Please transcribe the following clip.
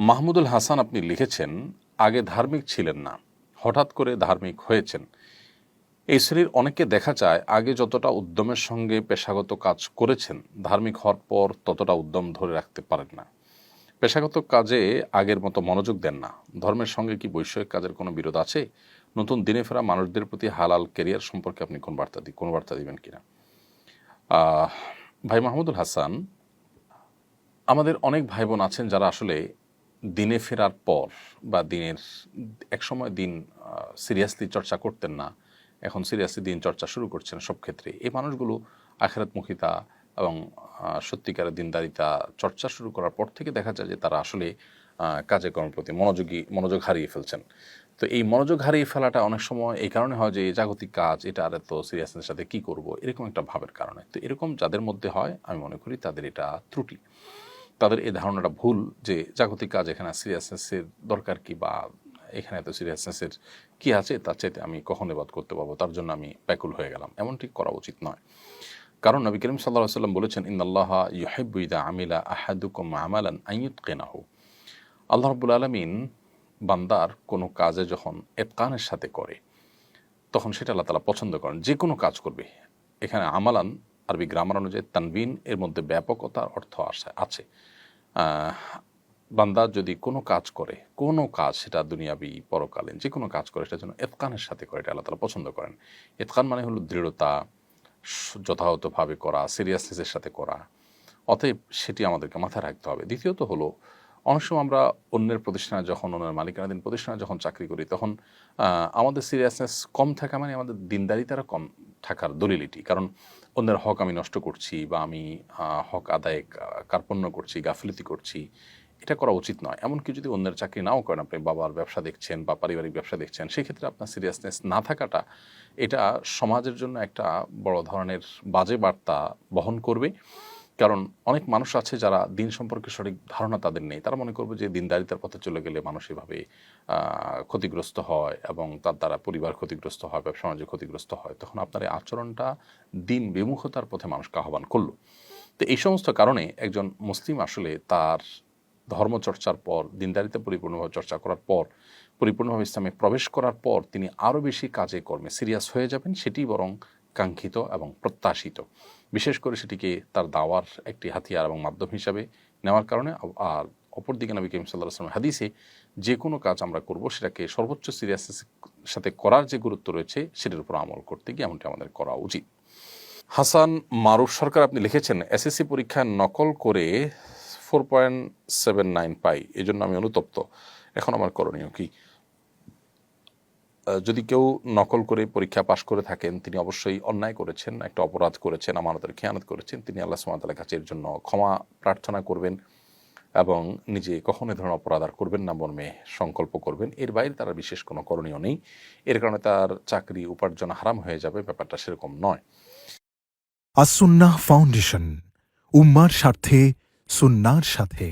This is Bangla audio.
মাহমুদুল হাসান আপনি লিখেছেন, আগে ধার্মিক ছিলেন না, হঠাৎ করে ধার্মিক হয়েছেন। এই শ্রেণীর অনেককে দেখা যায় আগে যতটা উদ্যমের সঙ্গে পেশাগত কাজ করেছেন, ধার্মিক হওয়ার পর ততটা উদ্যম ধরে রাখতে পারেন না। পেশাগত কাজে আগের মতো মনোযোগ দেন না। ধর্মের সঙ্গে কি বৈষয়িক কাজের কোনো বিরোধ আছে? নতুন দিনে ফেরা মানুষদের প্রতি হালাল ক্যারিয়ার সম্পর্কে আপনি কোন বার্তা দিবেন কিনা? ভাই মাহমুদুল হাসান, আমাদের অনেক ভাই বোন আছেন যারা আসলে দিনে ফেরার পর বা দিনের একসময় দিন সিরিয়াসলি চর্চা করতেন না, এখন সিরিয়াসলি দিন চর্চা শুরু করছেন সব ক্ষেত্রে। এই মানুষগুলো আখিরাতমুখিতা এবং সত্যিকারের দিনদারিতা চর্চা শুরু করার পর থেকে দেখা যায় যে তারা আসলে কাজে কর্মের প্রতি মনোযোগ হারিয়ে ফেলছেন। তো এই মনোযোগ হারিয়ে ফেলাটা অনেক সময় এই কারণে হয় যে এই জাগতিক কাজ, এটা আর এত সিরিয়াসনেস সাথে কী করব, এরকম একটা ভাবের কারণে। তো এরকম যাদের মধ্যে হয়, আমি মনে করি তাদের এটা ত্রুটি, তাদের এই ধারণাটা ভুল যে জাগতিক কাজ এখানে সিরিয়াসনেসের দরকার কি, বা এখানে এত সিরিয়াসনেসের কি আছে, তার চাইতে আমি কখন এবাদ করতে পারবো, তার জন্য আমি ব্যাকুল হয়ে গেলাম। এমনটি করা উচিত নয়। কারণ নবী করিম সাল্লাল্লাহু আলাইহি ওয়াসাল্লাম বলেছেন, ইন্নাল্লাহা ইউহিব্বু ইযা আমিলা আহাদুকুম আমালান আন ইউতকিনাহু। আল্লাহ রাব্বুল আলামিন বান্দার কোনো কাজে যখন ইতকানের সাথে করে, তখন সেটা আল্লাহ তাআলা পছন্দ করেন। যে কোনো কাজ করবে, এখানে আমালান আরবি গ্রামার অনুযায়ী তানবিন, এর মধ্যে ব্যাপকতার অর্থ আছে। বান্দা যদি কোনো কাজ করে, কোনো কাজ সেটা দুনিয়াবি পরকালীন যে কোনো কাজ করে, সেটা যেন ইতকানের সাথে করে, এটা আল্লাহ তাআলা পছন্দ করেন। ইতকান মানে হলো দৃঢ়তা, যথাযথভাবে করা, সিরিয়াসনেসের সাথে করা। অতএব সেটি আমাদেরকে মাথায় রাখতে হবে। দ্বিতীয়ত হলো, অনেক সময় আমরা অন্যের প্রতিষ্ঠানে যখন, অন্যের মালিকানাধীন প্রতিষ্ঠানে যখন চাকরি করি, তখন আমাদের সিরিয়াসনেস কম থাকা মানে আমাদের দিনদারিতারা কম থাকার দলিলিটি। কারণ অন্যের হক আমি নষ্ট করছি, বা আমি হক আদায়ে কার্পণ্য করছি, গাফিলতি করছি, এটা করা উচিত নয়। এমনকি যদি অন্যের চাকরি নাও করেন, আপনি বাবার ব্যবসা দেখছেন বা পারিবারিক ব্যবসা দেখছেন, সেক্ষেত্রে আপনার সিরিয়াসনেস না থাকাটা, এটা সমাজের জন্য একটা বড় ধরনের বাজে বার্তা বহন করবে। কারণ অনেক মানুষ আছে যারা দিন সম্পর্কে সঠিক ধারণা তাদের নেই। তারা মনে করবে যে দিনদারিতার পথে চলে গেলে মানুষ এভাবে ক্ষতিগ্রস্ত হয়, এবং তার দ্বারা পরিবার ক্ষতিগ্রস্ত হয়, ব্যবসা বাণিজ্য ক্ষতিগ্রস্ত হয়। তখন আপনার এই আচরণটা দিন বিমুখতার পথে মানুষকে আহ্বান করলো। তো এই সমস্ত কারণে একজন মুসলিম আসলে তার ধর্মচর্চার পর, দিনদারিতা পরিপূর্ণভাবে চর্চা করার পর, পরিপূর্ণভাবে ইসলামে প্রবেশ করার পর তিনি আরও বেশি কাজে কর্মে সিরিয়াস হয়ে যাবেন। সেটি বরং কাঙ্ক্ষিত এবং প্রত্যাশিত। বিশেষ করে সেটিকে তার দাওয়ার একটি হাতিয়ার এবং মাধ্যম হিসাবে নেওয়ার কারণে। আর অপরদিকে নবী করিম সাল্লাল্লাহু আলাইহি ওয়াসাল্লাম হাদিসে যে কোনো কাজ আমরা করব, সেটাকে সর্বোচ্চ সিরিয়াসনেস সাথে করার যে গুরুত্ব রয়েছে, সেটার উপর আমল করতে গিয়ে এমনটি আমাদের করা উচিত। হাসান মারুফ সরকার আপনি লিখেছেন, এসএসসি পরীক্ষায় নকল করে 4.79 পাই, এই জন্য আমি অনুতপ্ত। এখন আমার করণীয় কি? যদি কেউ নকল করে পরীক্ষা পাশ করে থাকেন, তিনি অবশ্যই অন্যায় করেছেন, একটা অপরাধ করেছেন, আমানতের খেয়ানত করেছেন। তিনি আল্লাহ সুবহানাহু ওয়া তাআলার কাছে এর জন্য ক্ষমা প্রার্থনা করবেন, এবং নিজে কখনো এ ধরনের অপরাধ আর করবেন না মর্মে সংকল্প করবেন। এর বাইরে তার বিশেষ কোনো করণীয় নেই। এর কারণে তার চাকরি উপার্জন হারাম হয়ে যাবে, ব্যাপারটা সেরকম নয়। আস-সুন্নাহ ফাউন্ডেশন, উম্মার স্বার্থে সুন্নাহর সাথে।